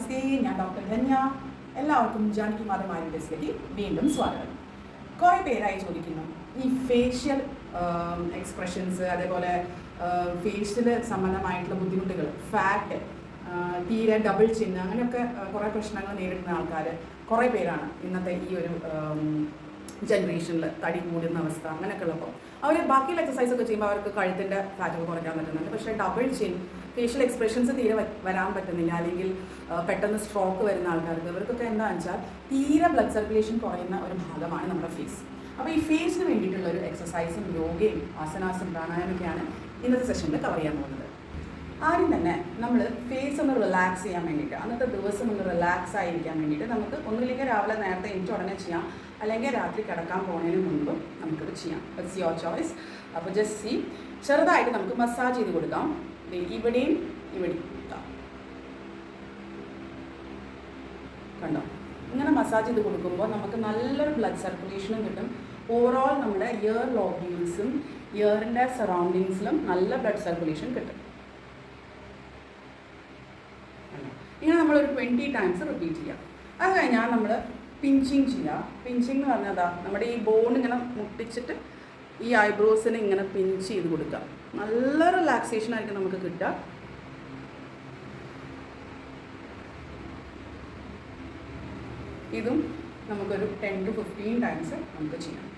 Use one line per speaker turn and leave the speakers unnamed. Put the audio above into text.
നമസ്തേ, ഞാൻ ഡോക്ടർ ധന്യ. എല്ലാവർക്കും ജാനകി മാധവ് ടെസ്റ്റിലേക്ക് വീണ്ടും സ്വാഗതം. കുറേ പേരായി ചോദിക്കുന്നു ഈ ഫേഷ്യൽ എക്സ്പ്രഷൻസ്, അതേപോലെ ഫേഷ്യൽ സംബന്ധമായിട്ടുള്ള ബുദ്ധിമുട്ടുകൾ, ഫാറ്റ്, തീരെ ഡബിൾ ചിന്ന്, അങ്ങനെയൊക്കെ കുറേ പ്രശ്നങ്ങൾ നേരിടുന്ന ആൾക്കാർ കുറേ പേരാണ് ഇന്നത്തെ ഈ ഒരു ജനറേഷനിൽ. തടി കൂടുന്ന അവസ്ഥ അങ്ങനെയൊക്കെ ഉള്ളപ്പോൾ അവർ ബാക്കിയുള്ള എക്സസൈസ് ഒക്കെ ചെയ്യുമ്പോൾ അവർക്ക് കഴുത്തിൻ്റെ ഫാറ്റൊക്കെ കുറയ്ക്കാൻ പറ്റുന്നുണ്ട്. പക്ഷേ ഡബിൾ ചിൻ, ഫേഷ്യൽ എക്സ്പ്രഷൻസ് തീരെ വരാൻ പറ്റുന്നില്ല, അല്ലെങ്കിൽ പെട്ടെന്ന് സ്ട്രോക്ക് വരുന്ന ആൾക്കാർക്ക് ഇവർക്കൊക്കെ എന്താണെന്ന് വെച്ചാൽ തീരെ ബ്ലഡ് സർക്കുലേഷൻ കുറയുന്ന ഒരു ഭാഗമാണ് നമ്മുടെ ഫേസ്. അപ്പോൾ ഈ ഫേസിന് വേണ്ടിയിട്ടുള്ള ഒരു എക്സസൈസും യോഗയും ആസനാസും പ്രാണായാമൊക്കെയാണ് ഇന്നത്തെ സെഷനിൽ കവർ ചെയ്യാൻ പോകുന്നത്. ആദ്യം തന്നെ നമ്മൾ ഫേസ് ഒന്ന് റിലാക്സ് ചെയ്യാൻ വേണ്ടിയിട്ട്, അന്നത്തെ ദിവസം ഒന്ന് റിലാക്സ് ആയിരിക്കാൻ വേണ്ടിയിട്ട് നമുക്ക് ഒന്നുമില്ലെങ്കിൽ രാവിലെ നേരത്തെ എനിക്ക് ഉടനെ ചെയ്യാം, അല്ലെങ്കിൽ രാത്രി കിടക്കാൻ പോകുന്നതിന് മുൻപ് നമുക്കിത് ചെയ്യാം. It's your choice. അപ്പോൾ ജസ്റ്റ് സീ, ചെറുതായിട്ട് നമുക്ക് മസാജ് ചെയ്ത് കൊടുക്കാം. ഇവിടെയും ഇവിടെയും കണ്ടോ, ഇങ്ങനെ മസാജ് ചെയ്ത് കൊടുക്കുമ്പോൾ നമുക്ക് നല്ലൊരു ബ്ലഡ് സർക്കുലേഷനും കിട്ടും. ഓവറോൾ നമ്മുടെ ഇയർ ലോബ്യൂൾസും ഇയറിൻ്റെ സറൗണ്ടിങ്സിലും നല്ല ബ്ലഡ് സർക്കുലേഷൻ കിട്ടും. ഇങ്ങനെ നമ്മളൊരു 20 ടൈംസ് റിപ്പീറ്റ് ചെയ്യാം. അത് കഴിഞ്ഞാൽ നമ്മൾ പിഞ്ചിങ് ചെയ്യുക. പിഞ്ചിങ് എന്ന് പറഞ്ഞാൽ നമ്മുടെ ഈ ബോൺ ഇങ്ങനെ മുട്ടിച്ചിട്ട് ഈ ഐബ്രോസിന് ഇങ്ങനെ പിഞ്ച് ചെയ്ത് കൊടുക്കുക. നല്ല റിലാക്സേഷൻ ആയിരിക്കും നമുക്ക് കിട്ടുക. ഇതും നമുക്കൊരു 10 to 15 ടൈംസ് നമുക്ക് ചെയ്യാം.